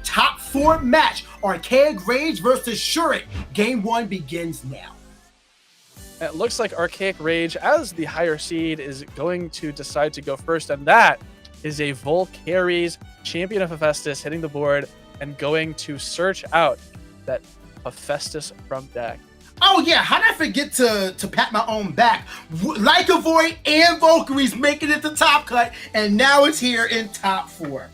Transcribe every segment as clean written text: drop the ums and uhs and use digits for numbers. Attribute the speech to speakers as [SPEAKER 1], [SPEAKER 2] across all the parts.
[SPEAKER 1] top 4 match, ArcaicRage versus Shurit. Game 1 begins now.
[SPEAKER 2] It looks like ArcaicRage, as the higher seed, is going to decide to go first, and that is a Volcaries, Champion of Hephaestus, hitting the board and going to search out that Hephaestus from deck.
[SPEAKER 1] Oh yeah, how did I forget to pat my own back? Like a Void and Volcaries making it to top cut, and now it's here in top 4.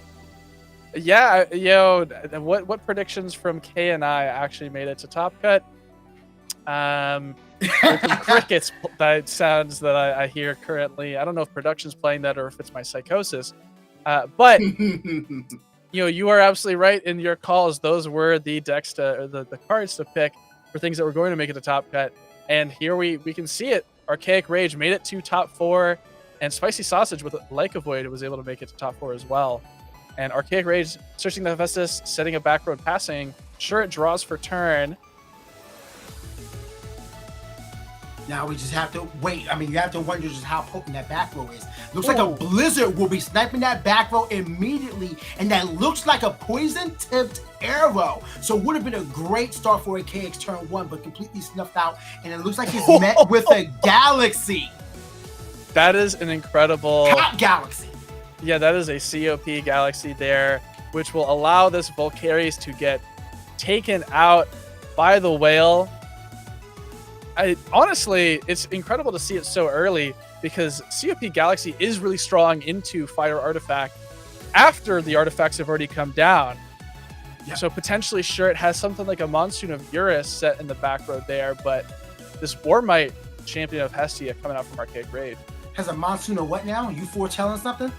[SPEAKER 2] Yeah, yo, what predictions from Kay and I actually made it to top cut? Some crickets that sounds that I hear currently. I don't know if production's playing that or if it's my psychosis. But you are absolutely right in your calls. Those were the decks or the cards to pick for things that were going to make it to top cut. And here we can see it. ArcaicRage made it to top 4, and Spicy Sausage with Like a Void was able to make it to top 4 as well. And ArcaicRage searching the Hephaestus, setting a back road passing. Sure, it draws for turn.
[SPEAKER 1] Now we just have to wait. I mean, you have to wonder just how potent that back row is. Looks like a blizzard will be sniping that back row immediately, and that looks like a poison-tipped arrow. So it would have been a great start for Arcaic's turn 1, but completely snuffed out, and it looks like it's met with a Galaxy.
[SPEAKER 2] That is an incredible...
[SPEAKER 1] Top Galaxy.
[SPEAKER 2] Yeah, that is a COP Galaxy there, which will allow this Volcaries to get taken out by the whale. Honestly, it's incredible to see it so early, because COP Galaxy is really strong into Fire Artifact after the artifacts have already come down. Yep. So potentially, sure, it has something like a Monsoon of Eurus set in the back road there, but this Warmite, Champion of Hestia, coming out from ArcaicRage.
[SPEAKER 1] Has a Monsoon of what now? You foretelling something?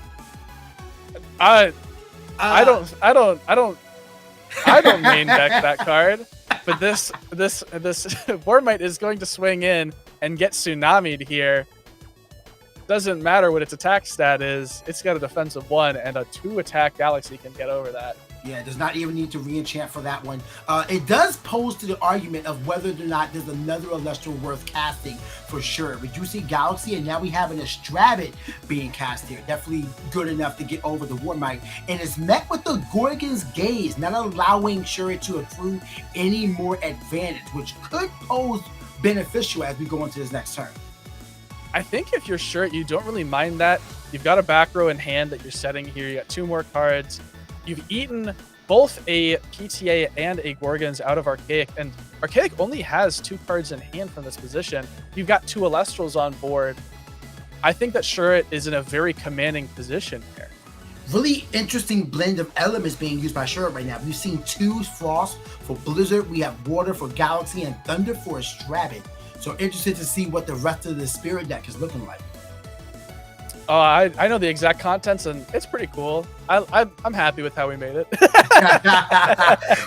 [SPEAKER 2] I don't main deck that card. But this Warmite is going to swing in and get tsunami'd here. Doesn't matter what its attack stat is. It's got a defensive 1, and a 2-attack Galaxy can get over that.
[SPEAKER 1] Yeah, it does not even need to re-enchant for that one. It does pose to the argument of whether or not there's another Elestral worth casting for sure. We do see Galaxy, and now we have an Astrabid being cast here. Definitely good enough to get over the Warmite. And it's met with the Gorgon's Gaze, not allowing Shurit to accrue any more advantage, which could pose beneficial as we go into this next turn.
[SPEAKER 2] I think if you're Shurit, you don't really mind that. You've got a back row in hand that you're setting here. You got 2 more cards. You've eaten both a PTA and a Gorgons out of Archaic, and Archaic only has 2 cards in hand from this position. You've got 2 Elestrals on board. I think that Shurit is in a very commanding position here.
[SPEAKER 1] Really interesting blend of elements being used by Shurit right now. We've seen 2 Frost for Blizzard, we have Water for Galaxy, and Thunder for Astrabid. So interested to see what the rest of the Spirit deck is looking like.
[SPEAKER 2] Oh, I know the exact contents, and it's pretty cool. I'm happy with how we made it.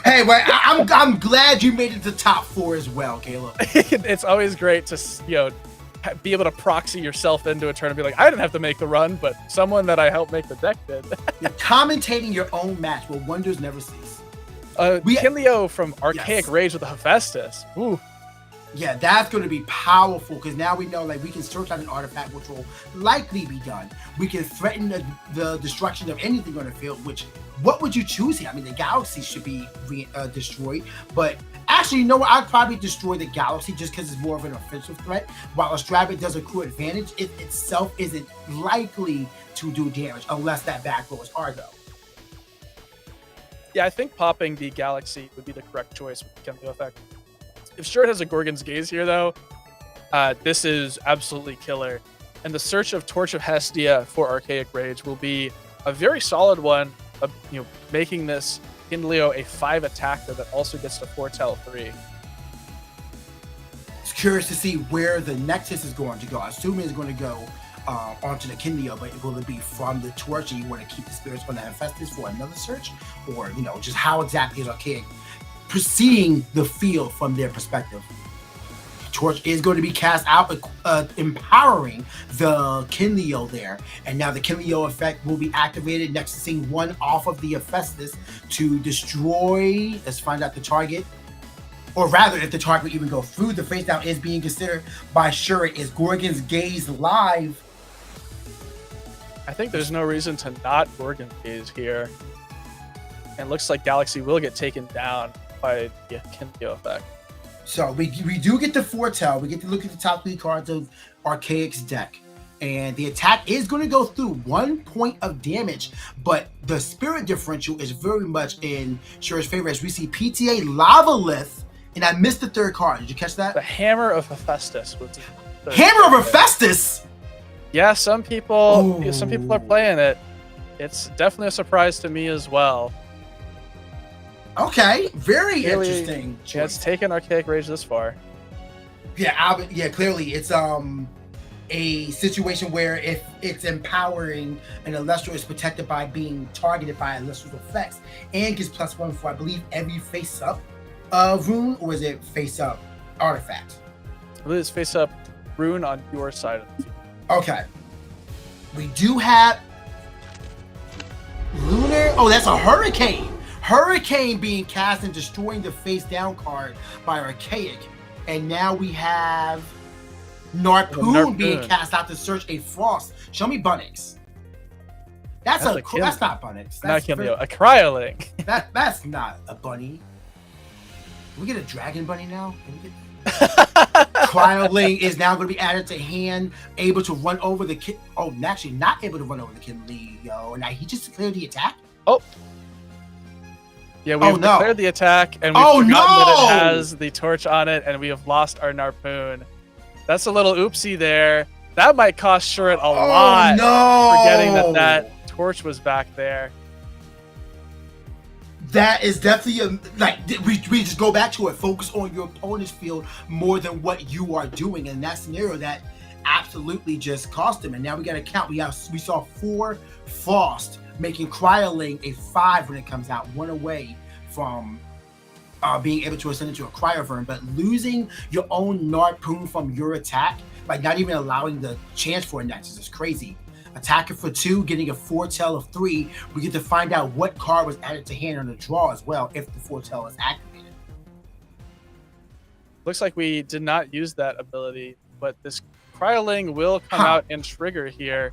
[SPEAKER 1] Hey, well, I'm glad you made it to top 4 as well, Caleb.
[SPEAKER 2] It's always great to be able to proxy yourself into a turn and be like, I didn't have to make the run, but someone that I helped make the deck did.
[SPEAKER 1] You're commentating your own match, but wonders never cease.
[SPEAKER 2] Kinleo from ArcaicRage with the Hephaestus. Ooh.
[SPEAKER 1] Yeah, that's going to be powerful, because now we know, like, we can search out an artifact, which will likely be done. We can threaten the destruction of anything on the field, which, what would you choose here? I mean, the Galaxy should be destroyed, but actually, you know what? I'd probably destroy the Galaxy just because it's more of an offensive threat. While Astrabid does accrue advantage, it itself isn't likely to do damage unless that back row is Argo.
[SPEAKER 2] Yeah, I think popping the Galaxy would be the correct choice with the Kinleo effect. If Shurit has a Gorgon's Gaze here, though, this is absolutely killer. And the search of Torch of Hestia for ArcaicRage will be a very solid one, making this Kinleo a 5 attacker that also gets to foretell 3.
[SPEAKER 1] It's curious to see where the Nexus is going to go. I assume it's going to go onto the Kinleo, but will it be from the Torch and you want to keep the spirits on the Hephaestus for another search? Or, just how exactly is Archaic proceeding the field from their perspective? Torch is going to be cast out, empowering the Kinleo there. And now the Kinleo effect will be activated, nexusing 1 off of the Hephaestus to destroy, let's find out the target. Or rather, if the target even go through, the face down is being considered by Shurit. Is Gorgon's Gaze live?
[SPEAKER 2] I think there's no reason to not Gorgon's Gaze here. And it looks like Galaxy will get taken down by the Kindle effect.
[SPEAKER 1] So we do get the foretell. We get to look at the top 3 cards of Arcaic's deck. And the attack is going to go through 1 point of damage, but the spirit differential is very much in Shurit's favor as we see PTA Lavalith, and I missed the 3rd card. Did you catch that?
[SPEAKER 2] The Hammer of Hephaestus. Was the
[SPEAKER 1] Hammer of Hephaestus?
[SPEAKER 2] Yeah, some people are playing it. It's definitely a surprise to me as well.
[SPEAKER 1] Okay, very
[SPEAKER 2] Clearly,
[SPEAKER 1] interesting.
[SPEAKER 2] Yeah, it's taken ArcaicRage this far.
[SPEAKER 1] Yeah, clearly it's a situation where if it's empowering an Elestral is protected by being targeted by Elestral's effects and gets +1 for I believe every face up rune, or is it face up artifact?
[SPEAKER 2] I believe it's face up rune on your side of the field.
[SPEAKER 1] Okay. We do have Lunar. Oh, that's a Hurricane. Hurricane being cast and destroying the face down card by Arcaic. And now we have Narpoon being cast out to search a Frost. Show me Bunnix. That's not Bunnix. That's
[SPEAKER 2] a Cryolink.
[SPEAKER 1] That's not a bunny. Can we get a dragon bunny now? Cryolink is now going to be added to hand, able to run over the kid. Oh, actually not able to run over the Kindle. Now he just declared the attack.
[SPEAKER 2] Oh. Yeah, we've declared the attack, and we've forgotten that it has the torch on it, and we have lost our Narpoon. That's a little oopsie there. That might cost Shurit a lot. Forgetting that torch was back there.
[SPEAKER 1] That is definitely we just go back to it. Focus on your opponent's field more than what you are doing. And that scenario that absolutely just cost him. And now we got to count. We saw 4 Frost, making Cryolink a 5 when it comes out, 1 away from being able to ascend into a Cryovern. But losing your own Narpoon from your attack, like not even allowing the chance for a Nexus, is crazy. Attacking for 2, getting a foretell of 3. We get to find out what card was added to hand on the draw as well if the foretell is activated.
[SPEAKER 2] Looks like we did not use that ability, but this Cryolink will come out and trigger here.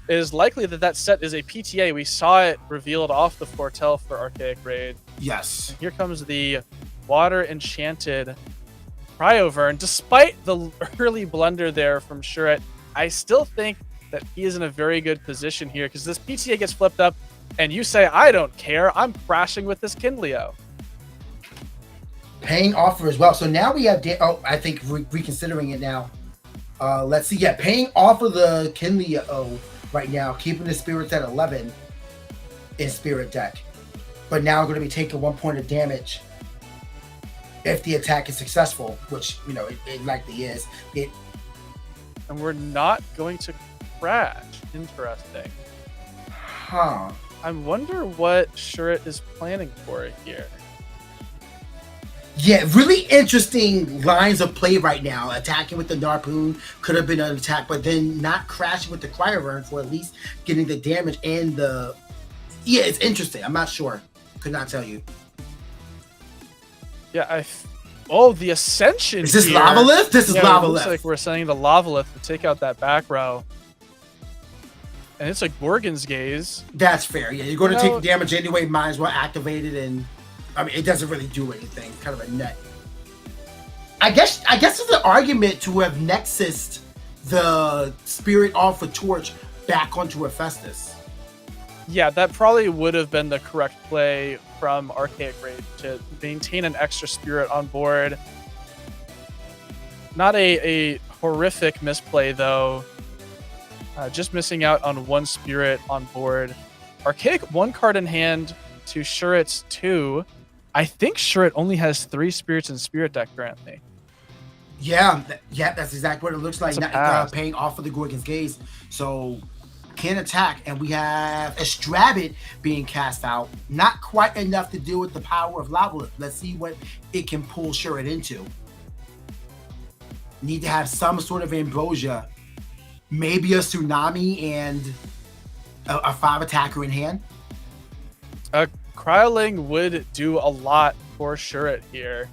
[SPEAKER 2] It is likely that set is a PTA. We saw it revealed off the foretell for ArcaicRage.
[SPEAKER 1] Yes.
[SPEAKER 2] And here comes the Water Enchanted Cryovern. Despite the early blunder there from Shurit, I still think that he is in a very good position here because this PTA gets flipped up and you say, I don't care. I'm crashing with this Kindleo.
[SPEAKER 1] Paying offer as well. So now we have, I think reconsidering it now. Let's see. Yeah, paying off of the Kindleo right now, keeping the spirits at 11 in spirit deck. But now going to be taking 1 point of damage if the attack is successful, which, it likely is.
[SPEAKER 2] And we're not going to crash. Interesting.
[SPEAKER 1] Huh.
[SPEAKER 2] I wonder what Shurit is planning for here.
[SPEAKER 1] Yeah, really interesting lines of play right now. Attacking with the Narpoon could have been an attack, but then not crashing with the Cryovern for at least getting the damage and the... Yeah, it's interesting. I'm not sure. Could not tell you.
[SPEAKER 2] Yeah, Oh, the Ascension.
[SPEAKER 1] Is this
[SPEAKER 2] here.
[SPEAKER 1] Lavalith? This is Lavalith.
[SPEAKER 2] It looks like we're sending the Lavalith to take out that back row. And it's a Gorgon's Gaze.
[SPEAKER 1] That's fair. Yeah, you're going to take damage anyway. Might as well activate it, and it doesn't really do anything. It's kind of a net. I guess it's an argument to have Nexused the Spirit off a Torch back onto Hephaestus.
[SPEAKER 2] Yeah, that probably would have been the correct play from ArcaicRage to maintain an extra spirit on board. Not a horrific misplay, though. Just missing out on 1 spirit on board. Arcaic 1 card in hand to Shurit's 2. I think Shurit only has 3 spirits in spirit deck currently.
[SPEAKER 1] Yeah, that's exactly what it looks like. Not paying off of the Gorgon's Gaze. So... can attack, and we have Estrabit being cast out. Not quite enough to deal with the power of Lavalith. Let's see what it can pull Shurit into. Need to have some sort of ambrosia. Maybe a tsunami and a 5 attacker in hand.
[SPEAKER 2] Cryolink would do a lot for Shurit here.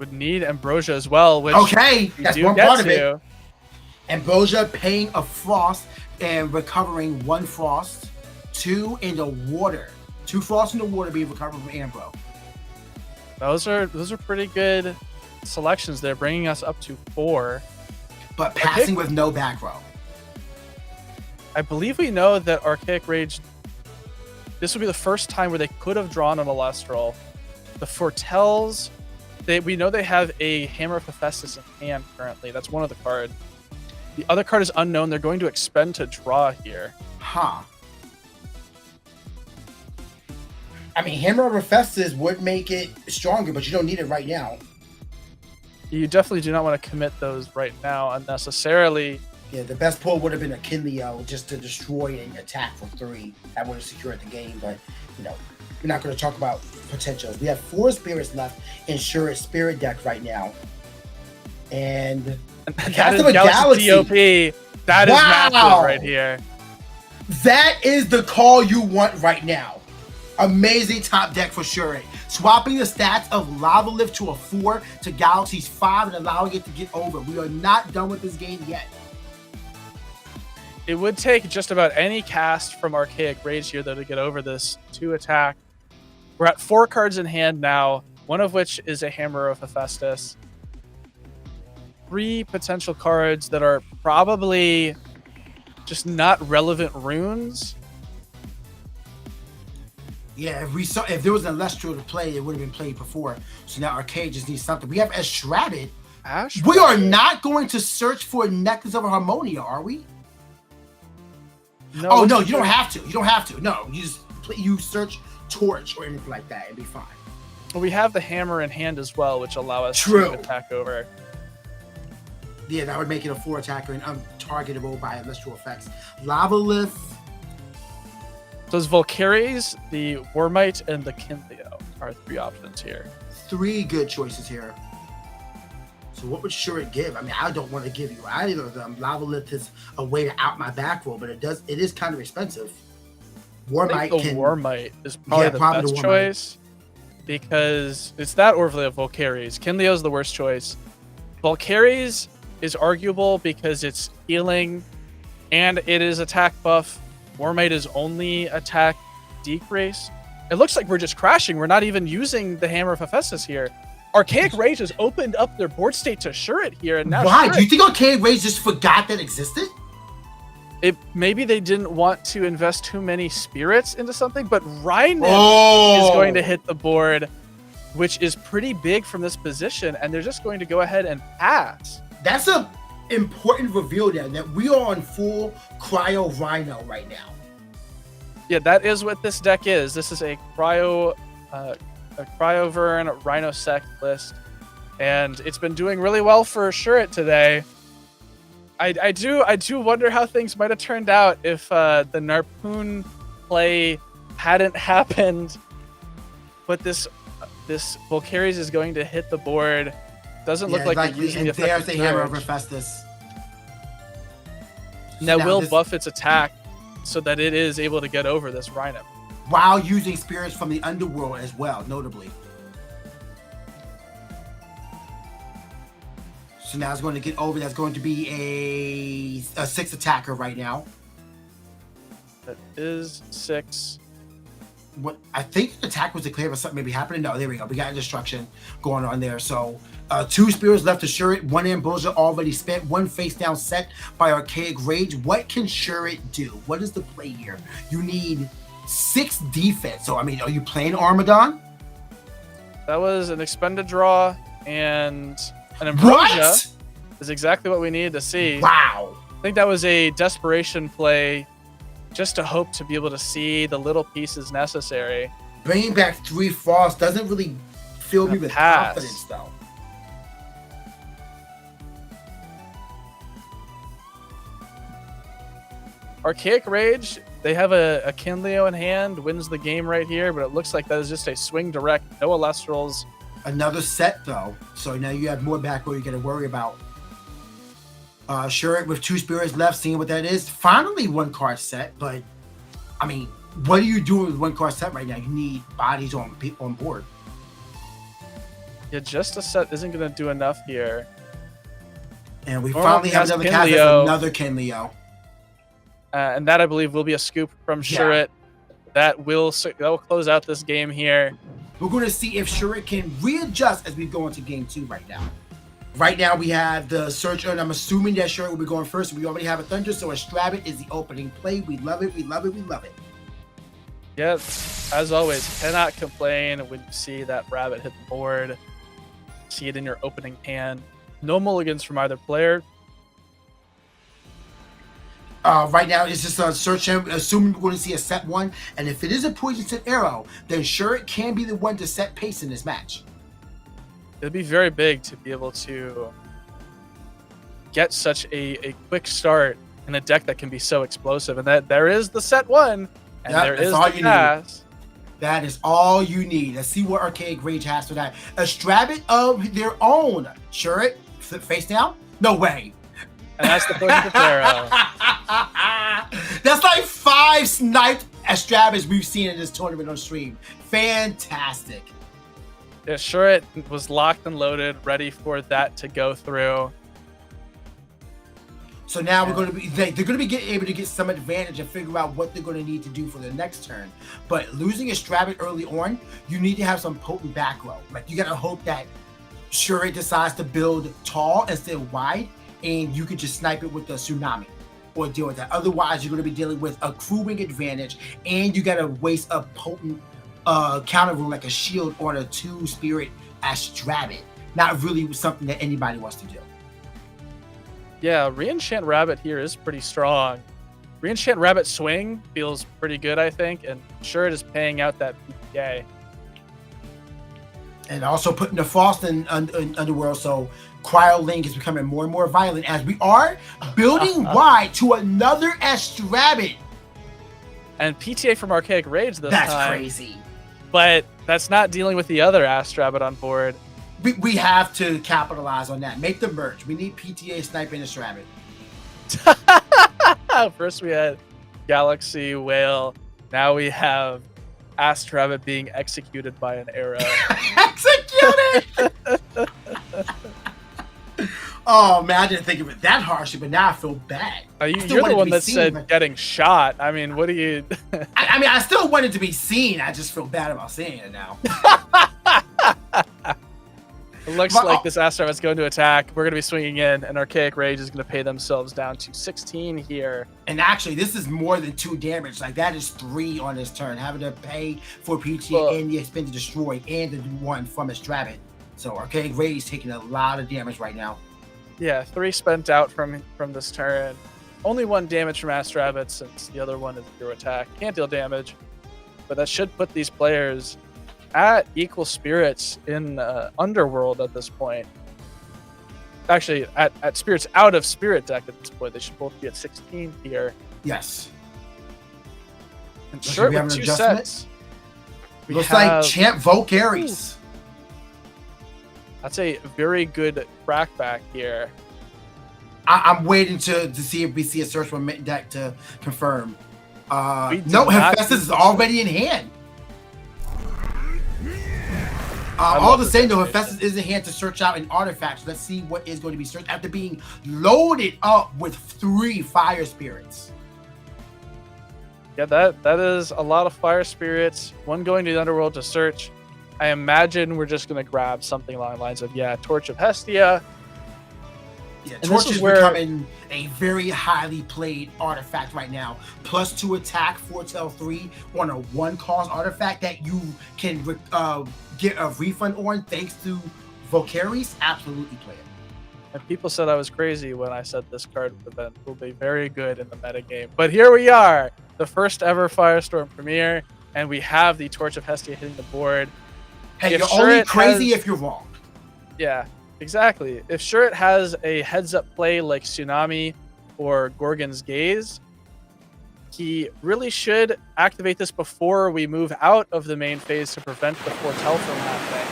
[SPEAKER 2] Would need ambrosia as well, which
[SPEAKER 1] that's one part of it. Ambrosia paying a Frost and recovering 1 Frost. 2 in the water. 2 frost in the water being recovered from Ambro.
[SPEAKER 2] Those are pretty good selections there, bringing us up to 4.
[SPEAKER 1] But passing with no back row.
[SPEAKER 2] I believe we know that ArcaicRage, this would be the first time where they could have drawn an Elestral. The Foretells, we know they have a Hammer of Hephaestus in hand currently. That's one of the cards. The other card is unknown. They're going to expend to draw here.
[SPEAKER 1] Huh. I mean, Hammer of Hephaestus would make it stronger, but you don't need it right now.
[SPEAKER 2] You definitely do not want to commit those right now unnecessarily.
[SPEAKER 1] Yeah, the best pull would have been a Kinleo just to destroy and attack for 3. That would have secured the game, but, you know, we're not going to talk about potentials. We have 4 spirits left in Shurit Spirit deck right now. And
[SPEAKER 2] that is Galaxy DOP. That is massive right here.
[SPEAKER 1] That is the call you want right now. Amazing top deck for Shurit. Swapping the stats of Lava Lift to a 4 to Galaxy's 5 and allowing it to get over. We are not done with this game yet.
[SPEAKER 2] It would take just about any cast from ArcaicRage here, though, to get over this 2 attack. We're at 4 cards in hand now, one of which is a Hammer of Hephaestus. 3 potential cards that are probably just not relevant runes.
[SPEAKER 1] Yeah, if there was an Elestral to play, it would have been played before. So now Arcade just needs something. We have Ash-Rabbit. We are not going to search for Necklace of Harmonia, are we?
[SPEAKER 2] No,
[SPEAKER 1] oh no, you don't have to. You don't have to. No, you search Torch or anything like that and be fine.
[SPEAKER 2] Well, we have the hammer in hand as well, which allow us to attack over.
[SPEAKER 1] Yeah, that would make it a 4 attacker and untargetable by Elestral effects. Lava Lift.
[SPEAKER 2] So it's Volcaries, the Wormite, and the Kinleo are 3 options here.
[SPEAKER 1] 3 good choices here. So what would Shurit give? I mean, I don't want to give you either of them. Lava Lift is a way to out my back roll, but it is kind of expensive.
[SPEAKER 2] Wormite Wormite is probably the best choice because it's that or Volcaries. Kinleo is the worst choice. Volcaries is arguable because it's healing and it is attack buff. Wormite is only attack decrease. It looks like we're just crashing. We're not even using the Hammer of Hephaestus here. ArcaicRage has opened up their board state to Shurit here, and now
[SPEAKER 1] why? Do you think ArcaicRage just forgot that existed?
[SPEAKER 2] Maybe they didn't want to invest too many spirits into something, but Rhino is going to hit the board, which is pretty big from this position, and they're just going to go ahead and pass.
[SPEAKER 1] That's a important reveal there, that we are on full Cryo Rhino right now.
[SPEAKER 2] Yeah, that is what this deck is. This is a Cryovern Rhino Sect list, and it's been doing really well for Shurit today. I do wonder how things might have turned out if the Narpoon play hadn't happened, but this Volcaries is going to hit the board. Doesn't look like they're using the
[SPEAKER 1] there's the Hammer of Hephaestus.
[SPEAKER 2] That will buff its attack so that it is able to get over this Rhino.
[SPEAKER 1] While using spirits from the underworld as well, notably. So now it's going to get over. That's going to be a 6 attacker right now.
[SPEAKER 2] That is 6.
[SPEAKER 1] What I think the attack was declared, but something maybe happening. No, there we go. We got destruction going on there. So 2 spirits left to Shurit. 1 ambrosia already spent. 1 face down set by ArcaicRage. What can Shurit do? What is the play here? You need 6 defense. So I mean, are you playing Armadon?
[SPEAKER 2] That was an expended draw, and an ambrosia is exactly what we needed to see.
[SPEAKER 1] Wow.
[SPEAKER 2] I think that was a desperation play just to hope to be able to see the little pieces necessary.
[SPEAKER 1] Bringing back 3 frost doesn't really fill me with confidence, though.
[SPEAKER 2] ArcaicRage, they have a Kinleo in hand, wins the game right here, but it looks like that is just a swing direct, no Elestrals.
[SPEAKER 1] Another set, though. So now you have more back where you got to worry about. Shurit with 2 spirits left, seeing what that is. Finally, 1 card set, but I mean, what are you doing with 1 card set right now? You need bodies on board.
[SPEAKER 2] Yeah, just a set isn't going to do enough here.
[SPEAKER 1] And we finally have another cast of another Kinleo.
[SPEAKER 2] And that, I believe, will be a scoop from Shurit. that will close out this game here.
[SPEAKER 1] We're going to see if Shurit can readjust as we go into game 2 right now. Right now, we have the search, and I'm assuming that Shurit will be going first. We already have a Thunder, so a Strabbit is the opening play. We love it. We love it. We love it.
[SPEAKER 2] Yeah, as always, cannot complain when you see that rabbit hit the board. See it in your opening hand. No mulligans from either player.
[SPEAKER 1] Right now, it's just a search, assuming we're going to see a set 1. And if it is a poison set arrow, then Shurit can be the one to set pace in this match.
[SPEAKER 2] It'd be very big to be able to get such a quick start in a deck that can be so explosive. And that there is the set 1, and there is the pass.
[SPEAKER 1] That is all you need. Let's see what ArcaicRage has for that. A Strabbit of their own. Shurit, flip face down? No way.
[SPEAKER 2] And that's the poison arrow.
[SPEAKER 1] That's like 5 sniped Strabbits we've seen in this tournament on stream. Fantastic.
[SPEAKER 2] Yeah, Shurit was locked and loaded, ready for that to go through.
[SPEAKER 1] So now we're going to be, they're going to be able to get some advantage and figure out what they're going to need to do for the next turn. But losing a Strabbit early on, you need to have some potent back row. Like, you got to hope that Shurit decides to build tall instead of wide, and you can just snipe it with the tsunami or deal with that. Otherwise, you're going to be dealing with a crewing advantage, and you got to waste a potent counter rule like a shield on a 2-spirit Strabbit. Not really something that anybody wants to do.
[SPEAKER 2] Yeah, Reenchant Rabbit here is pretty strong. Reenchant Rabbit swing feels pretty good, I think, and Shurit is paying out that PPA.
[SPEAKER 1] And also putting the frost in Underworld, so Cryo Link is becoming more and more violent as we are building wide to another Strabbit.
[SPEAKER 2] And PTA from ArcaicRage this time.
[SPEAKER 1] That's crazy.
[SPEAKER 2] But that's not dealing with the other Strabbit on board.
[SPEAKER 1] We have to capitalize on that. Make the merge. We need PTA sniping a Strabbit.
[SPEAKER 2] First we had Galaxy Whale. Now we have Strabbit being executed by an arrow.
[SPEAKER 1] Executed! Oh man, I didn't think of it that harshly, but now I feel bad.
[SPEAKER 2] You're the one that said getting shot. I mean, what do you...
[SPEAKER 1] I mean, I still wanted to be seen. I just feel bad about saying it now.
[SPEAKER 2] It looks like this Strabbit's going to attack. We're going to be swinging in, and ArcaicRage is going to pay themselves down to 16 here.
[SPEAKER 1] And actually, this is more than 2 damage. Like, that is 3 on this turn. Having to pay for PTA and the expense to destroy and the 1 from a Strabbit. So ArcaicRage is taking a lot of damage right now.
[SPEAKER 2] Yeah, 3 spent out from this turn. Only 1 damage from Strabbit since the other one is 0 attack. Can't deal damage, but that should put these players at equal spirits in Underworld at this point. Actually, at spirits out of Spirit deck at this point. They should both be at 16 here.
[SPEAKER 1] Yes.
[SPEAKER 2] And Shurit with 2 sets.
[SPEAKER 1] Looks like Champ Volcaries.
[SPEAKER 2] That's a very good crackback here.
[SPEAKER 1] I'm waiting to see if we see a search from deck to confirm. No, Hephaestus is already in hand. All the same, though, Hephaestus is in hand to search out an artifact. So let's see what is going to be searched after being loaded up with 3 fire spirits.
[SPEAKER 2] Yeah, that is a lot of fire spirits. 1 going to the Underworld to search. I imagine we're just going to grab something along the lines of, Torch of Hestia.
[SPEAKER 1] Yeah, Torch is becoming a very highly played artifact right now. +2 attack, foretell 3 on a 1-cost artifact that you can get a refund on thanks to Volcaries. Absolutely play it.
[SPEAKER 2] And people said I was crazy when I said this card will be very good in the metagame. But here we are, the first ever Firestorm Premier, and we have the Torch of Hestia hitting the board.
[SPEAKER 1] Hey, you're only crazy if you're wrong.
[SPEAKER 2] Yeah. Exactly. If Shurit has a heads-up play like Tsunami or Gorgon's Gaze, he really should activate this before we move out of the main phase to prevent the foretell from happening.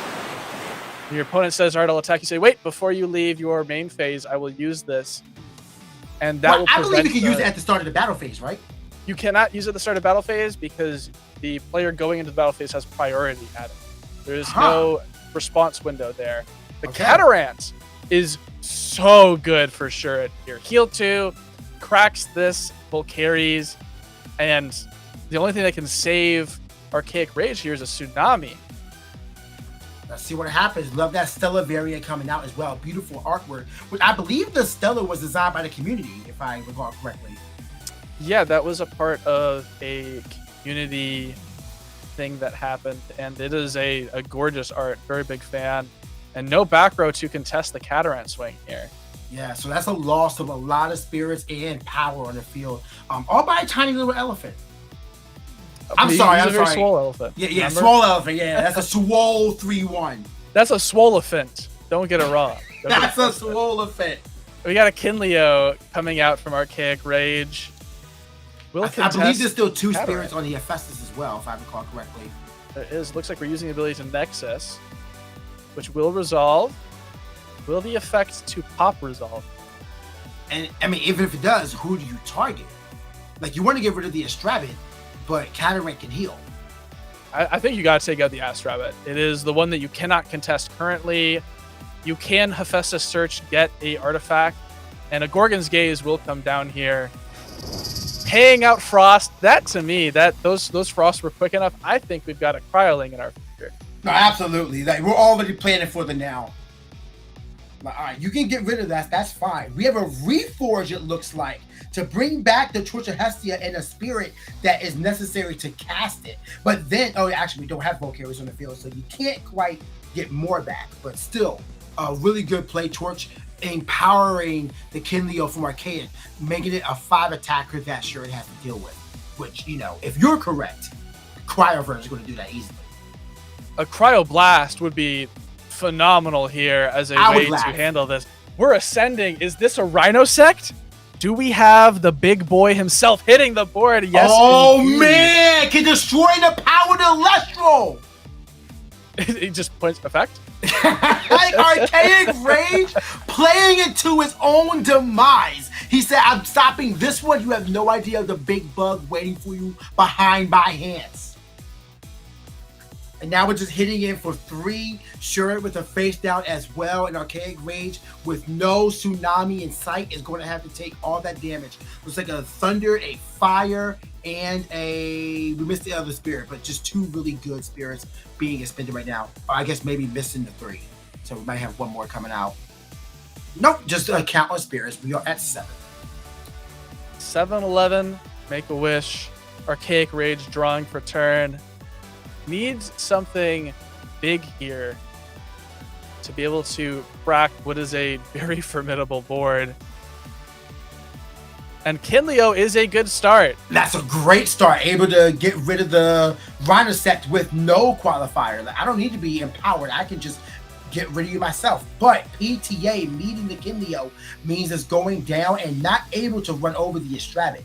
[SPEAKER 2] When your opponent says, all right, I'll attack, you say, wait, before you leave your main phase, I will use this. And that will prevent...
[SPEAKER 1] I believe you can use it at the start of the battle phase, right?
[SPEAKER 2] You cannot use it at the start of battle phase because the player going into the battle phase has priority at it. There is no response window there. The Catarant is so good for Shurit here. Heal 2, cracks this Volcaries, and The only thing that can save Archaic Rage here is a Tsunami.
[SPEAKER 1] Let's see what happens. Love that Stella variant coming out as well. Beautiful artwork. Which I believe the Stella was designed by the community, if I recall correctly.
[SPEAKER 2] Yeah, that was a part of a community thing that happened, and it is a gorgeous art. Very big fan. And no back row to contest the Catarant swing here.
[SPEAKER 1] Yeah, so that's a loss of a lot of spirits and power on the field. All by a tiny little elephant. I'm sorry.
[SPEAKER 2] Swole elephant.
[SPEAKER 1] Yeah, remember? Swole elephant. Yeah, that's a swole 3-1.
[SPEAKER 2] That's a swolephant. Don't get it wrong.
[SPEAKER 1] That's a swole elephant.
[SPEAKER 2] We got a Kinleo coming out from Archaic Rage.
[SPEAKER 1] I believe there's still 2 spirits on the Hephaestus as well, if I recall correctly.
[SPEAKER 2] There is. Looks like we're using the ability to Nexus, which will resolve. Will the effect to pop resolve?
[SPEAKER 1] And I mean, even if it does, who do you target? Like, you want to get rid of the Astrabit, but Catarant can heal.
[SPEAKER 2] I think you got to take out the Astrabit. It is the one that you cannot contest currently. You can Hephaestus Search, get a artifact, and a Gorgon's Gaze will come down here. Paying out Frost, that to me, those Frosts were quick enough. I think we've got a Cryoling in our future.
[SPEAKER 1] No, absolutely. Like, we're already planning for the now. Like, all right, you can get rid of that. That's fine. We have a Reforge, it looks like, to bring back the Torch of Hestia and a spirit that is necessary to cast it. But then, actually, we don't have Volcaries on the field, so you can't quite get more back. But still, a really good play. Torch empowering the Kinleo from Archaic, making it a 5 attacker that Shurit has to deal with. Which, if you're correct, Cryoverse is going to do that easily.
[SPEAKER 2] A Cryoblast would be phenomenal here as a way to handle this. We're ascending. Is this a Rhino Sect? Do we have the big boy himself hitting the board? Yes.
[SPEAKER 1] Oh, indeed. Man! Can destroy the power of the Elestral!
[SPEAKER 2] He just points effect.
[SPEAKER 1] Like Archaic Rage playing it to his own demise. He said, I'm stopping this one. You have no idea of the big bug waiting for you behind my hands. And now we're just hitting in for 3. Shurit with a face down as well. And Archaic Rage with no Tsunami in sight is going to have to take all that damage. Looks like a Thunder, a Fire, and we missed the other spirit, but just 2 really good spirits being expended right now. Or I guess maybe missing the 3. So we might have 1 more coming out. Nope, just a countless spirits. We are at 7.
[SPEAKER 2] 7-11, make a wish. Archaic Rage drawing for turn. Needs something big here to be able to crack what is a very formidable board. And Kinleo is a good start.
[SPEAKER 1] That's a great start. Able to get rid of the Rhino Sect with no qualifier. Like, I don't need to be empowered. I can just get rid of you myself. But PTA meeting the Kinleo means it's going down and not able to run over the Astrabit.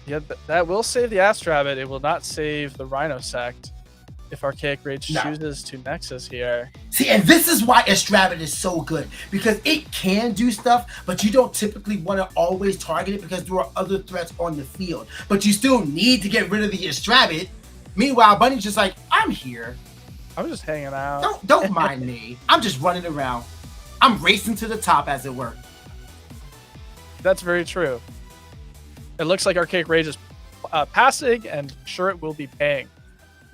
[SPEAKER 2] Yeah, that will save the Astrabit. It will not save the Rhino Sect if Archaic Rage chooses to Nexus here.
[SPEAKER 1] See, and this is why Astrabit is so good, because it can do stuff, but you don't typically want to always target it because there are other threats on the field. But you still need to get rid of the Astrabit. Meanwhile, Bunny's just like, I'm here.
[SPEAKER 2] I'm just hanging out.
[SPEAKER 1] Don't mind me. I'm just running around. I'm racing to the top, as it were.
[SPEAKER 2] That's very true. It looks like Archaic Rage is passing, and Shurit will be paying.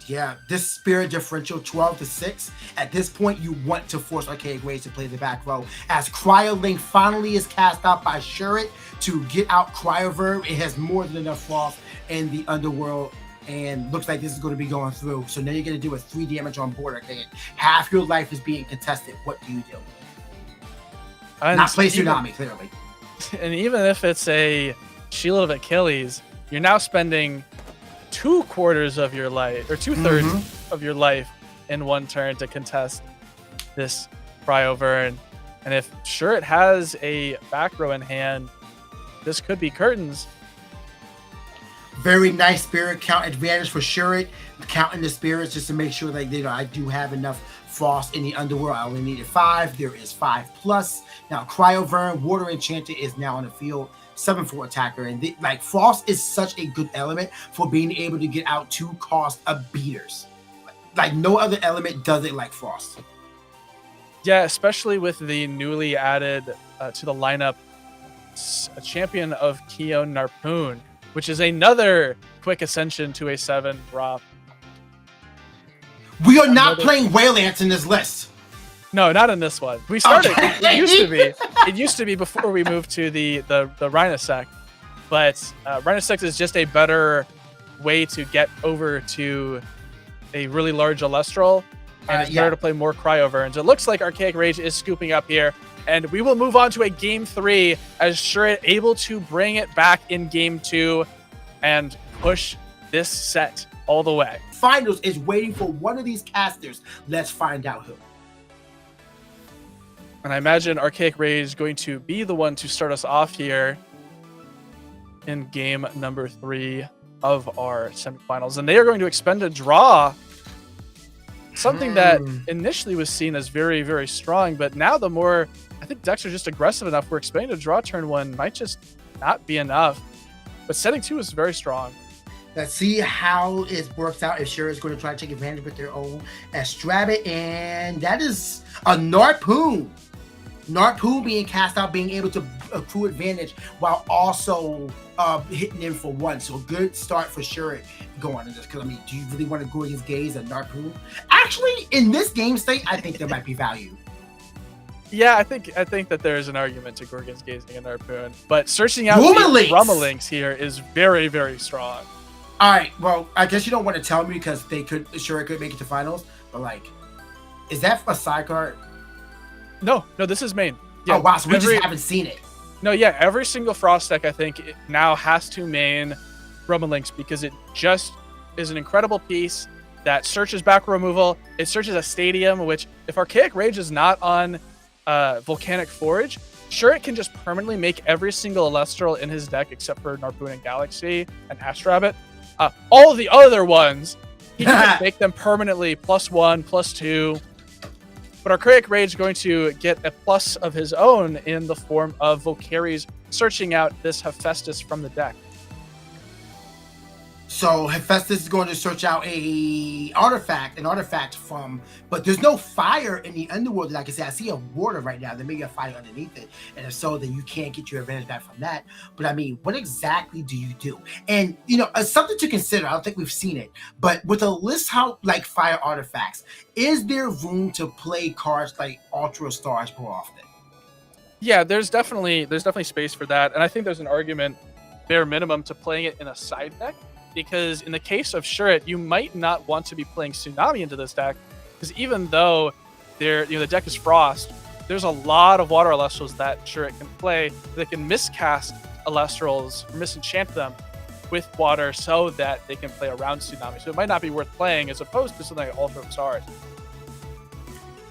[SPEAKER 1] Yeah, this spirit differential 12-6. At this point, you want to force Archaic Rage to play the back row. As Cryolink finally is cast out by Shurit to get out Cryoverb, it has more than enough frost in the underworld, and looks like this is going to be going through. So now you're going to do a 3 damage on board, Archaic. Half your life is being contested. What do you do? Not play Tsunami, clearly.
[SPEAKER 2] And even if it's a Shield of Achilles, you're now spending 2/4 of your life, or 2/3 of your life in 1 turn to contest this Cryovern. And if Shurit has a back row in hand, this could be curtains.
[SPEAKER 1] Very nice spirit count advantage for Shurit, counting the spirits just to make sure that I do have enough frost in the underworld. I only needed 5. There is 5+. Now Cryovern, Water Enchanter, is now on the field. 7-4 attacker, and frost is such a good element for being able to get out 2 cost of beaters. Like no other element does it like frost.
[SPEAKER 2] Yeah, especially with the newly added to the lineup a champion of Keon Narpoon, which is another quick ascension to a 7 drop.
[SPEAKER 1] We are not playing Whale Ants in this list.
[SPEAKER 2] No, not in this one. We started. It used to be. It used to be before we moved to the Rhinosec, but Rhinosec is just a better way to get over to a really large Elestral, and it's better to play more Cryoverns. It looks like ArcaicRage is scooping up here, and we will move on to a game 3 as Shurit able to bring it back in game 2 and push this set all the way.
[SPEAKER 1] Finals is waiting for one of these casters. Let's find out who.
[SPEAKER 2] And I imagine ArcaicRage is going to be the one to start us off here in game number 3 of our semifinals. And they are going to expend a draw. Something that initially was seen as very, very strong, but now the more, I think decks are just aggressive enough where expanding to draw turn 1 might just not be enough. But setting 2 is very strong.
[SPEAKER 1] Let's see how it works out if Shurit is going to try to take advantage with their own Astrabit, and that is a Narpoon. Narpoon being cast out, being able to accrue advantage while also hitting in for 1. So a good start for Shurit going into this. Because, I mean, do you really want to go against Gaze and Narpoon? Actually, in this game state, I think there might be value.
[SPEAKER 2] Yeah, I think that there's an argument to go against Gazing and Narpoon. But searching out Rummelings here is very, very strong.
[SPEAKER 1] All right, well, I guess you don't want to tell me because Shurit could make it to finals. But, like, is that a side card?
[SPEAKER 2] No, this is main. Yeah,
[SPEAKER 1] oh, wow, so we just haven't seen it.
[SPEAKER 2] No, yeah, every single Frost deck, I think, it now has to main Rummelings because it just is an incredible piece that searches back removal. It searches a stadium, which, if ArcaicRage is not on Volcanic Forge, Shurit can just permanently make every single Elestral in his deck, except for Narpoon and Galaxy and Astrabbit. All of the other ones, he can just make them permanently +1, +2. But ArcaicRage is going to get a plus of his own in the form of Volcari's searching out this Hephaestus from the deck.
[SPEAKER 1] So Hephaestus is going to search out an artifact from, but there's no fire in the underworld. Like I said, I see a water right now. There may be a fire underneath it, and if so, then you can't get your advantage back from that. But I mean, what exactly do you do? And something to consider. I don't think we've seen it, but with a list how like fire artifacts, is there room to play cards like Ultra Stars more often?
[SPEAKER 2] Yeah, there's definitely space for that, and I think there's an argument, bare minimum, to playing it in a side deck. Because in the case of Shurit, you might not want to be playing Tsunami into this deck, because even though the deck is Frost, there's a lot of Water Elestrals that Shurit can play that can miscast Elestrals, or misenchant them with Water so that they can play around Tsunami. So it might not be worth playing as opposed to something like Ultra Stars.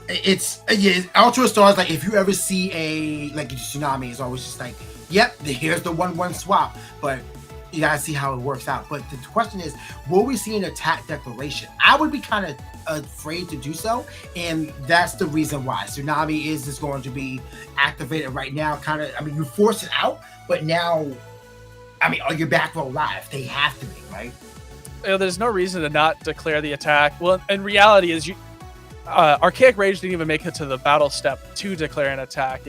[SPEAKER 1] It's Ultra Stars. Like if you ever see a Tsunami, is always just like, yep, here's the 1/1 swap, but you gotta see how it works out. But the question is, will we see an attack declaration? I would be kind of afraid to do so, and that's the reason why. Tsunami is just going to be activated right now. You force it out, but now, are your back row live? They have to be, right?
[SPEAKER 2] There's no reason to not declare the attack. Well, in reality, is ArcaicRage didn't even make it to the battle step to declare an attack.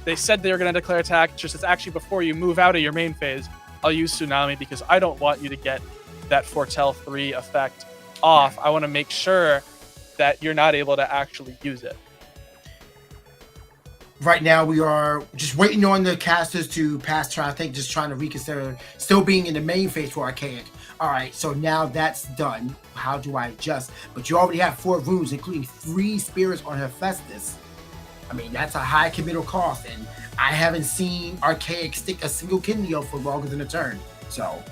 [SPEAKER 2] They said they were going to declare attack, just it's actually before you move out of your main phase. I'll use Tsunami because I don't want you to get that Foretell 3 effect off. I want to make sure that you're not able to actually use it.
[SPEAKER 1] Right now, we are just waiting on the casters to pass turn. I think just trying to reconsider still being in the main phase for Archaic. All right, so now that's done. How do I adjust? But you already have 4 runes, including 3 spirits on Hephaestus. That's a high committal cost, and I haven't seen Archaic stick a single Kindio for longer than a turn. So,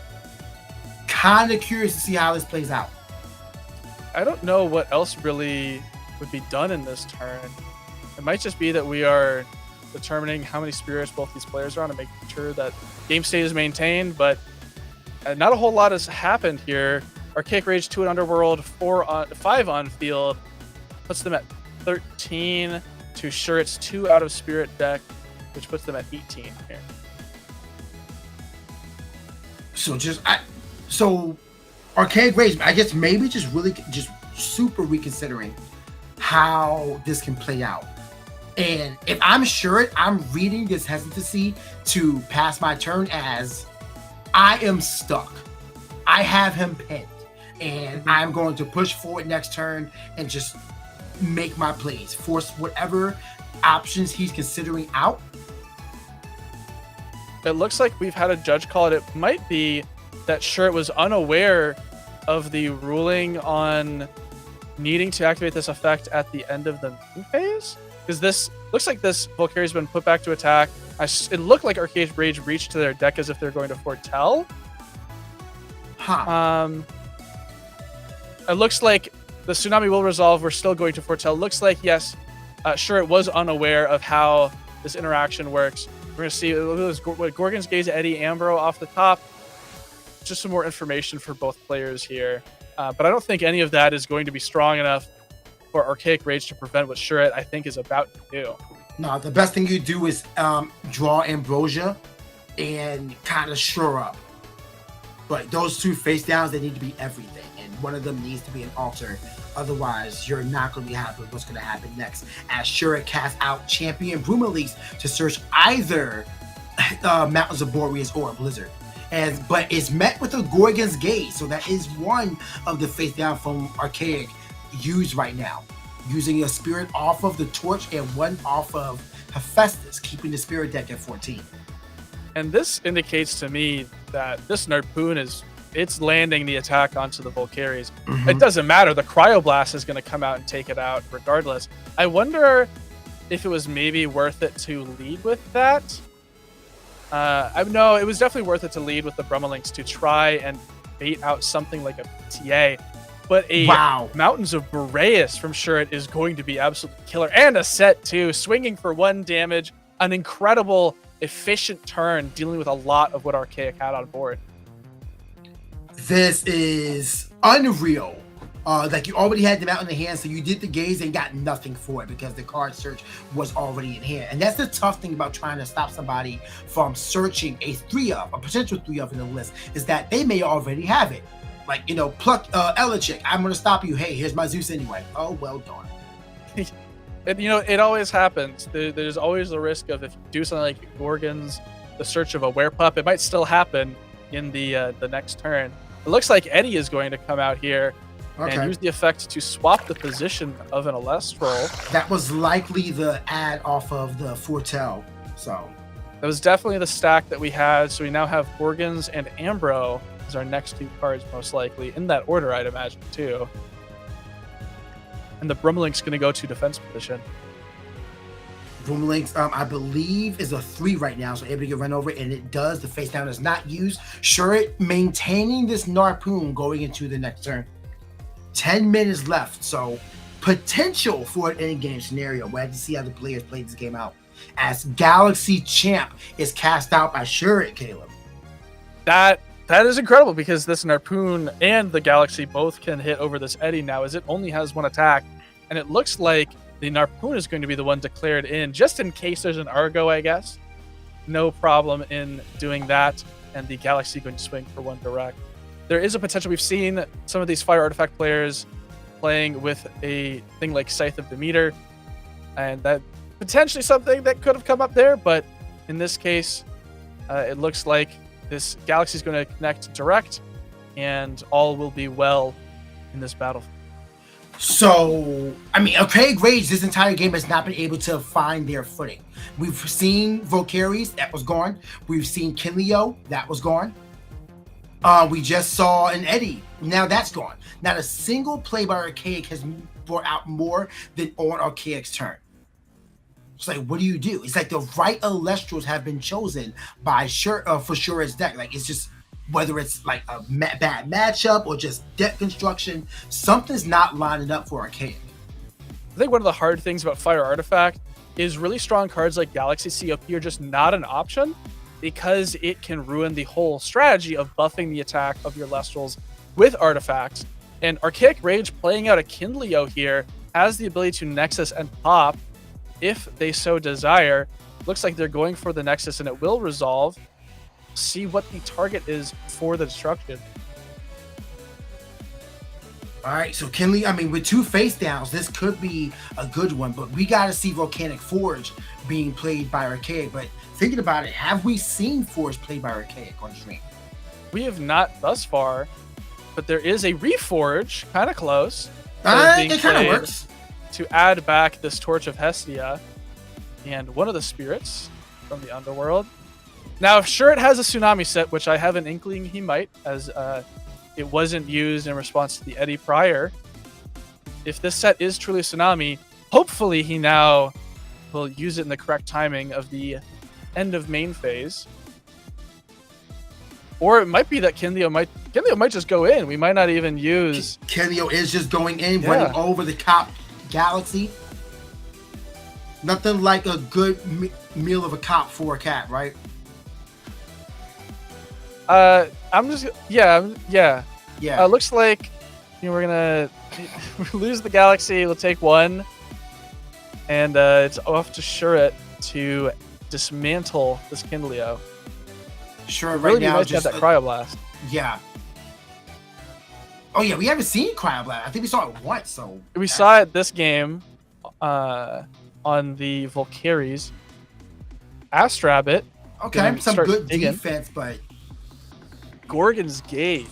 [SPEAKER 1] kind of curious to see how this plays out.
[SPEAKER 2] I don't know what else really would be done in this turn. It might just be that we are determining how many spirits both these players are on and making sure that game state is maintained, but not a whole lot has happened here. ArcaicRage 2 in Underworld, 5 on field, puts them at 13 to Shurit's 2 out of Spirit deck, which puts them at 18 here.
[SPEAKER 1] So ArcaicRage, I guess maybe just super reconsidering how this can play out. And if I'm Shurit, I'm reading this hesitancy to pass my turn as I am stuck. I have him pinned, and I'm going to push forward next turn and just make my plays, force whatever options he's considering out.
[SPEAKER 2] It looks like we've had a judge call it. It might be that Shurit was unaware of the ruling on needing to activate this effect at the end of the main phase. Because this looks like this Valkyrie's been put back to attack. It looked like ArcaicRage reached to their deck as if they're going to foretell. It looks like the tsunami will resolve. We're still going to foretell. Looks like, yes, Shurit was unaware of how this interaction works. We're going to see Gorgon's Gaze, Eddie, Ambro off the top. Just some more information for both players here. But I don't think any of that is going to be strong enough for ArcaicRage to prevent what Shurit, I think, is about to do.
[SPEAKER 1] No, the best thing you do is draw Ambrosia and kind of shore up. But those two face downs, they need to be everything. And one of them needs to be an altar. Otherwise, you're not going to be happy with what's going to happen next. As Shurit casts out Champion Brumalease to search either Mountains of Boreas or Blizzard. But it's met with a Gorgon's Gaze. So that is one of the face down from Archaic used right now. Using a spirit off of the Torch and one off of Hephaestus, keeping the spirit deck at 14.
[SPEAKER 2] And this indicates to me that this Narpoon it's landing the attack onto the Valkyries. It doesn't matter. The Cryoblast is going to come out and take it out regardless. I wonder if it was maybe worth it to lead with that. No, it was definitely worth it to lead with the Brummalinks to try and bait out something like a PTA. But a Mountains of Boreas from Shurit is going to be absolutely killer. And a set, too. Swinging for 1 damage. An incredible, efficient turn, dealing with a lot of what Archaic had on board.
[SPEAKER 1] This is unreal. Like, you already had the Mountain in hand, so you did the Gaze and got nothing for it because the card search was already in hand. And that's the tough thing about trying to stop somebody from searching a potential 3-of in the list, is that they may already have it. Like, pluck Elechick. I'm going to stop you. Hey, here's my Zeus anyway. Oh, well done.
[SPEAKER 2] It always happens. There's always the risk of if you do something like Gorgon's, the search of a Werepup, it might still happen in the next turn. It looks like Eddie is going to come out here and use the effect to swap the position of an Elestral.
[SPEAKER 1] That was likely the ad off of the Foretell. So
[SPEAKER 2] that was definitely the stack that we had. So we now have Gorgons and Ambro as our next 2 cards, most likely in that order, I'd imagine too. And the Brumalink's going to go to defense position.
[SPEAKER 1] Brumalink's, I believe, is a 3 right now, so able to get run over, and it does. The face down is not used. Shurit maintaining this Narpoon going into the next turn. 10 minutes left, so potential for an endgame scenario. We'll have to see how the players play this game out. As Galaxy Champ is cast out by Shurit, Caleb.
[SPEAKER 2] That is incredible, because this Narpoon and the Galaxy both can hit over this Eddie now, as it only has 1 attack. And it looks like the Narpoon is going to be the one declared in, just in case there's an Argo, I guess. No problem in doing that. And the Galaxy going to swing for 1 direct. There is a potential. We've seen some of these Fire Artifact players playing with a thing like Scythe of Demeter. And that potentially something that could have come up there. But in this case, it looks like this Galaxy is going to connect direct, and all will be well in this battle.
[SPEAKER 1] So, ArcaicRage this entire game has not been able to find their footing. We've seen Valkyries, that was gone. We've seen Kinleo, that was gone. We just saw an Eddie, now that's gone. Not a single play by Archaic has brought out more than on Archaic's turn. It's like, what do you do? It's like the right Elestrals have been chosen by for Shurit's deck. Like, it's just, whether it's like a bad matchup or just deck construction, something's not lining up for Archaic.
[SPEAKER 2] I think one of the hard things about Fire Artifact is really strong cards like Galaxy COP are just not an option, because it can ruin the whole strategy of buffing the attack of your Lestrals with artifacts. And ArcaicRage playing out a Kinleo here has the ability to Nexus and pop if they so desire. Looks like they're going for the Nexus, and it will resolve. See what the target is for the destruction.
[SPEAKER 1] All right, so Kinley, I mean, with 2 face downs, this could be a good one, but we got to see Volcanic Forge being played by Arcaic. But thinking about it, have we seen Forge played by Arcaic on stream?
[SPEAKER 2] We have not thus far, but there is a Reforge, kind of close. It
[SPEAKER 1] kind of works.
[SPEAKER 2] To add back this Torch of Hestia and one of the spirits from the Underworld. Now, if Shurit has a Tsunami set, which I have an inkling he might, as it wasn't used in response to the Eddie prior. If this set is truly Tsunami, hopefully he now will use it in the correct timing of the end of main phase. Or it might be that Kinlio might just go in. We might not even use...
[SPEAKER 1] Kinlio is just going in, running over the Cop Galaxy. Nothing like a good meal of a cop for a cat, right?
[SPEAKER 2] Yeah. Looks like we're gonna lose the Galaxy. We'll take 1, and it's off to Shurit to dismantle this Kinlio.
[SPEAKER 1] Sure, right
[SPEAKER 2] really
[SPEAKER 1] now
[SPEAKER 2] nice just that Cryoblast.
[SPEAKER 1] Yeah. Oh yeah, we haven't seen Cryoblast. I think we saw it once. So
[SPEAKER 2] we saw it this game, on the Volcaries. Astrabbit.
[SPEAKER 1] Okay, some good defense, but
[SPEAKER 2] Gorgon's Gaze.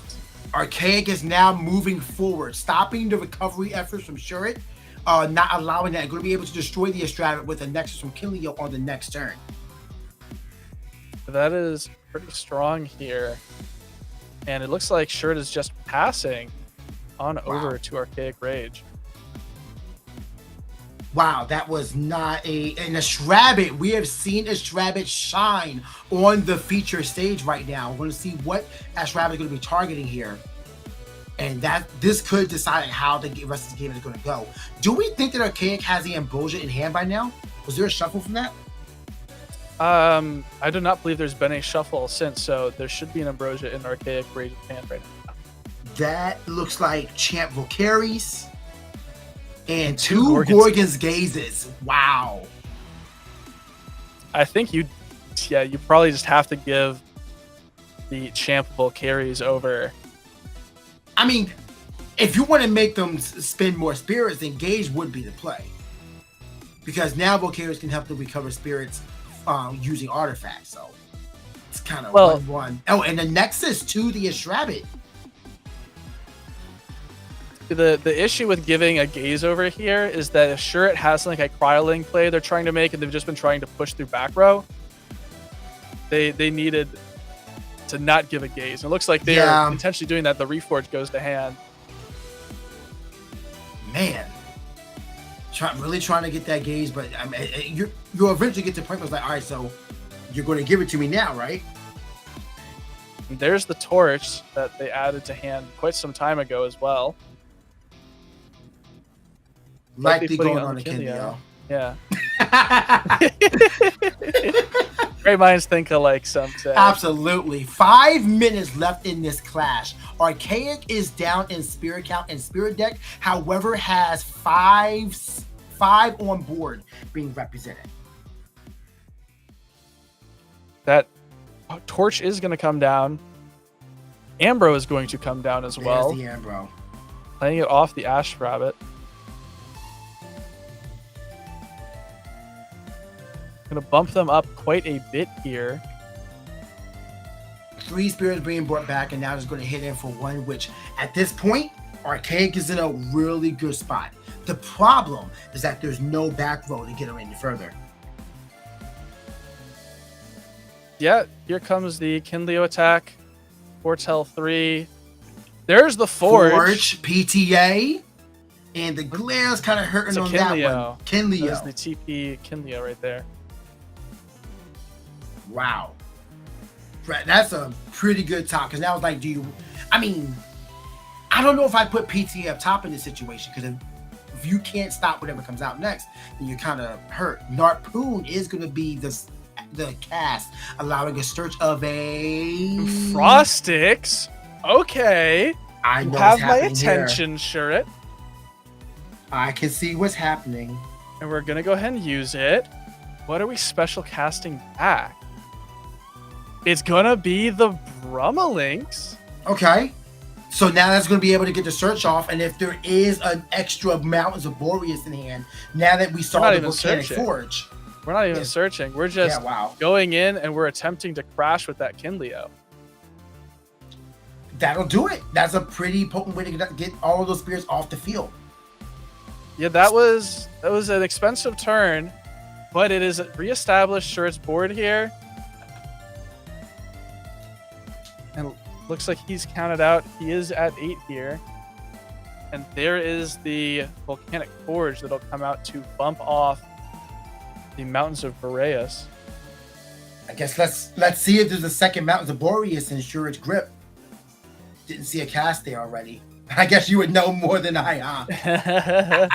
[SPEAKER 1] Arcaic is now moving forward, stopping the recovery efforts from Shurit, not allowing that. Going to be able to destroy the Astrabbit with a Nexus from Kinlio on the next turn.
[SPEAKER 2] That is pretty strong here. And it looks like Shurit is just passing on over to ArcaicRage.
[SPEAKER 1] Wow, that was not an Astrabbit. We have seen Astrabbit shine on the feature stage right now. We're going to see what Astrabbit is going to be targeting here. And this could decide how the rest of the game is going to go. Do we think that Arcaic has the Ambrosia in hand by now? Was there a shuffle from that?
[SPEAKER 2] I do not believe there's been a shuffle since, so there should be an Ambrosia in ArcaicRage's hand right now.
[SPEAKER 1] That looks like Champ Volcaries. And 2 Gorgon's Gazes. Wow.
[SPEAKER 2] I think you probably just have to give the Champ Volcaries over.
[SPEAKER 1] I mean, if you want to make them spend more spirits, then Gage would be the play. Because now Volcaries can help them recover spirits using artifacts. So it's kind of 1-1. Oh, and the Nexus to the Astrabbit.
[SPEAKER 2] The issue with giving a Gaze over here is that if Shurit has something like a Cryoling play they're trying to make and they've just been trying to push through back row, they needed to not give a Gaze. It looks like they are intentionally doing that. The Reforge goes to hand.
[SPEAKER 1] Man. Really trying to get that Gaze, but I mean, you'll eventually get to the point where it's like, all right, so you're going to give it to me now, right?
[SPEAKER 2] And there's the Torch that they added to hand quite some time ago as well.
[SPEAKER 1] Likely going on a Kinlio.
[SPEAKER 2] Yeah. Great minds think alike, some say.
[SPEAKER 1] Absolutely. 5 minutes left in this clash. Arcaic is down in spirit count and spirit deck, however, has five on board being represented.
[SPEAKER 2] That Torch is going to come down. Ambro is going to come down as well.
[SPEAKER 1] There's the Ambro.
[SPEAKER 2] Playing it off the Astrabbit. Going to bump them up quite a bit here.
[SPEAKER 1] 3 spirits being brought back, and now just going to hit in for 1, which at this point, Arcaic is in a really good spot. The problem is that there's no back row to get him any further.
[SPEAKER 2] Yeah, here comes the Kinlio attack. Foretell 3. There's the Forge.
[SPEAKER 1] PTA. And the glare's kind of hurting on that one. Kinlio.
[SPEAKER 2] That's the TP Kinlio right there.
[SPEAKER 1] Wow. That's a pretty good top. Because now it's like, I don't know if I put PTA up top in this situation. Because if you can't stop whatever comes out next, then you're kind of hurt. Narpoon is going to be the cast, allowing a search of a
[SPEAKER 2] Frostix. Okay.
[SPEAKER 1] I know
[SPEAKER 2] you have my attention, Shurit.
[SPEAKER 1] I can see what's happening.
[SPEAKER 2] And we're going to go ahead and use it. What are we special casting back? It's going to be the Brummalinks.
[SPEAKER 1] Okay. So now that's going to be able to get the search off, and if there is an extra Mountains of Boreas in hand, now that we saw the Volcanic Forge.
[SPEAKER 2] We're not even searching. We're just going in and we're attempting to crash with that Kinleo.
[SPEAKER 1] That'll do it. That's a pretty potent way to get all of those spirits off the field.
[SPEAKER 2] Yeah, that was an expensive turn, but it is reestablished Shurit's board here. And looks like he's counted out. He is at 8 here. And there is the Volcanic Forge that'll come out to bump off the Mountains of Boreas.
[SPEAKER 1] I guess let's see if there's a second Mountains of Boreas in Shurit's grip. Didn't see a cast there already. I guess you would know more than I, huh?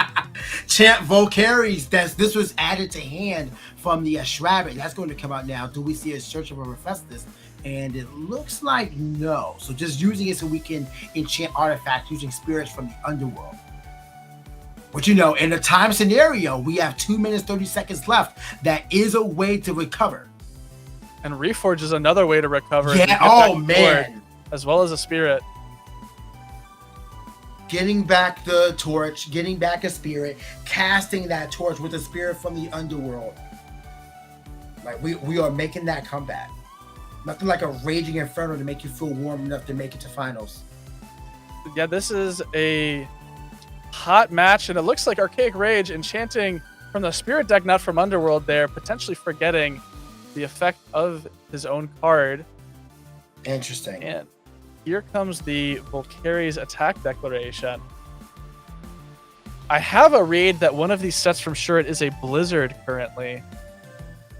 [SPEAKER 1] Champ Volcaries. This was added to hand from the Shrabbit. That's going to come out now. Do we see a Search of a Hephaestus? And it looks like no. So just using it so we can enchant artifacts using spirits from the underworld. But you know, in a time scenario, we have 2 minutes, 30 seconds left. That is a way to recover.
[SPEAKER 2] And Reforge is another way to recover.
[SPEAKER 1] Yeah, oh man.
[SPEAKER 2] As well as a spirit.
[SPEAKER 1] Getting back the torch, getting back a spirit, casting that torch with a spirit from the underworld. Like we are making that comeback. Nothing like a raging inferno to make you feel warm enough to make it to finals.
[SPEAKER 2] Yeah, this is a hot match, and it looks like ArcaicRage enchanting from the spirit deck, not from Underworld there, potentially forgetting the effect of his own card.
[SPEAKER 1] Interesting.
[SPEAKER 2] And here comes the Volcaries attack declaration. I have a read that one of these sets from Shurit is a Blizzard currently.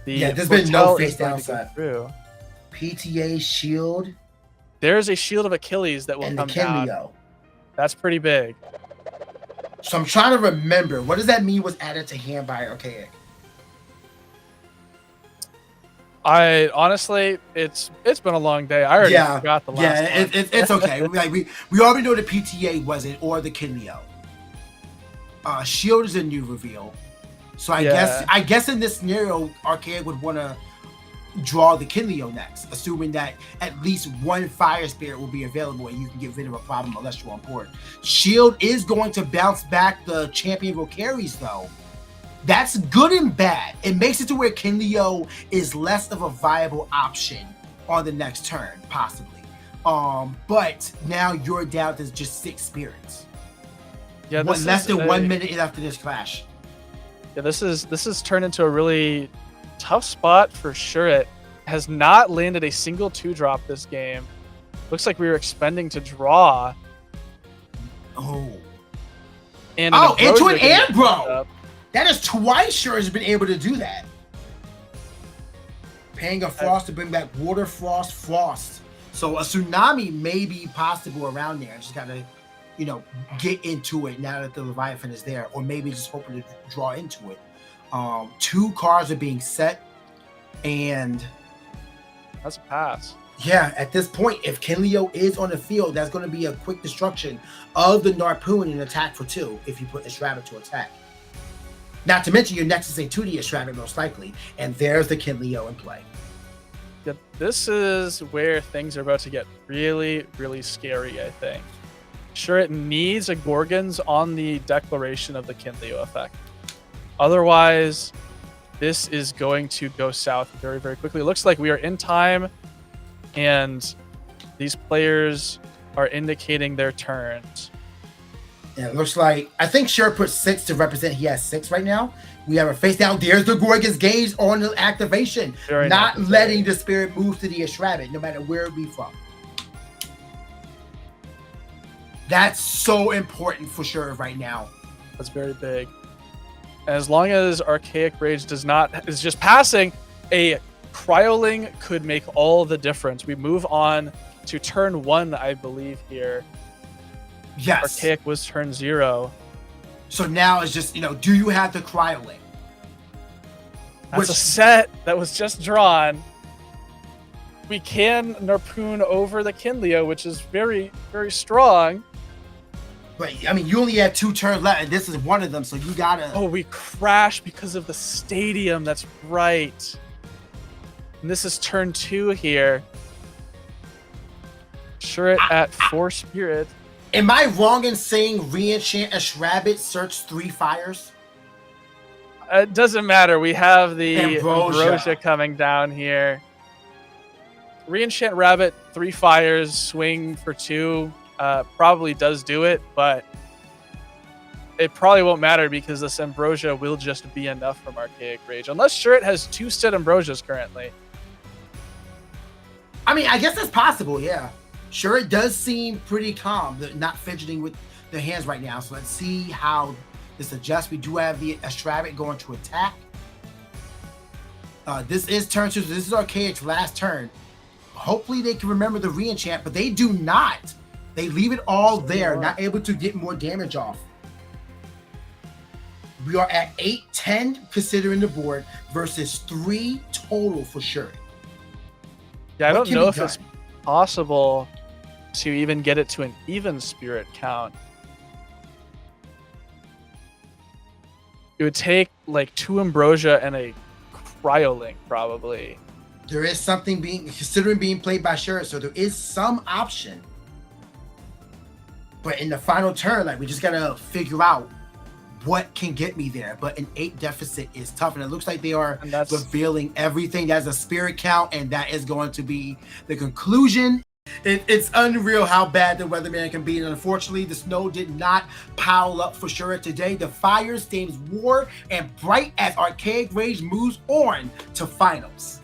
[SPEAKER 1] There's been no face down set. PTA Shield.
[SPEAKER 2] There's a Shield of Achilles that will come down. That's pretty big.
[SPEAKER 1] So I'm trying to remember, what does that mean was added to hand by Archaic?
[SPEAKER 2] I honestly, it's been a long day. I already forgot the last one.
[SPEAKER 1] It's okay. we already know the PTA wasn't, or the Kinleo. Shield is a new reveal. So I guess in this scenario, Archaic would want to draw the Kinleo next, assuming that at least one fire spirit will be available and you can get rid of a problem unless you're on board. Shield is going to bounce back the champion Volcaries though. That's good and bad. It makes it to where Kinleo is less of a viable option on the next turn, possibly. But now you're down to just 6 spirits. Yeah, less than 1 minute after this clash.
[SPEAKER 2] Yeah, this is turned into a really tough spot for Shurit. Has not landed a single 2-drop this game. Looks like we were expending to draw.
[SPEAKER 1] Oh.
[SPEAKER 2] And
[SPEAKER 1] into an Ambro! That is twice Shurit has been able to do that. Paying a Frost to bring back Water, Frost. So a Tsunami may be possible around there. Just gotta, get into it now that the Leviathan is there. Or maybe just hoping to draw into it. 2 cards are being set. And
[SPEAKER 2] that's a pass.
[SPEAKER 1] Yeah, at this point, if Kinleo is on the field, that's going to be a quick destruction of the Narpoon and attack for 2 if you put a Shrabbit to attack. Not to mention your next is a 2D Shrabbit most likely, and there's the Kinleo in play.
[SPEAKER 2] Yeah, this is where things are about to get really, really scary, I think. Shurit needs a Gorgons on the declaration of the Kinleo effect. Otherwise, this is going to go south very, very quickly. It looks like we are in time, and these players are indicating their turns.
[SPEAKER 1] Yeah, it looks like, I think Shurit put 6 to represent he has 6 right now. We have a face down. There's the Gorgon's Gaze on the activation. Not letting the spirit move to the Shrabbit, no matter where it be from. That's so important for Shurit right now.
[SPEAKER 2] That's very big. As long as ArcaicRage is just passing, a Cryoling could make all the difference. We move on to turn 1, I believe, here.
[SPEAKER 1] Yes.
[SPEAKER 2] Archaic was turn 0.
[SPEAKER 1] So now it's just, do you have the Cryoling?
[SPEAKER 2] That's a set that was just drawn. We can Narpoon over the Kinleo, which is very, very strong.
[SPEAKER 1] But, you only have 2 turns left, and this is one of them, so you gotta...
[SPEAKER 2] Oh, we crashed because of the stadium. That's right. And this is turn 2 here. Shurit at 4 spirit.
[SPEAKER 1] Am I wrong in saying re-enchant a Rabbit, search 3 fires?
[SPEAKER 2] It doesn't matter. We have the
[SPEAKER 1] Ambrosia.
[SPEAKER 2] Ambrosia coming down here. Reenchant Rabbit, 3 fires, swing for 2. Probably does do it, but it probably won't matter because this Ambrosia will just be enough from ArcaicRage. Unless Shurit has 2 Stead Ambrosias currently.
[SPEAKER 1] I mean, I guess that's possible, yeah. Sure, it does seem pretty calm, not fidgeting with the hands right now. So let's see how this adjusts. We do have the Astrabic going to attack. This is turn 2, so this is ArcaicRage's last turn. Hopefully they can remember the re-enchant, but they do not. They leave it all there, not able to get more damage off. We are at 8-10 considering the board versus 3 total for Shurit.
[SPEAKER 2] Yeah, I don't know if it's possible to even get it to an even spirit count. It would take like 2 Ambrosia and a Cryolink probably.
[SPEAKER 1] There is something considering being played by Shurit, so there is some option. But in the final turn, like, we just gotta figure out what can get me there. But an 8 deficit is tough, and it looks like they are revealing everything. That's a spirit count, and that is going to be the conclusion. It's unreal how bad the weatherman can be, and unfortunately the snow did not pile up for Shurit today. The fire stays warm and bright as ArcaicRage moves on to finals.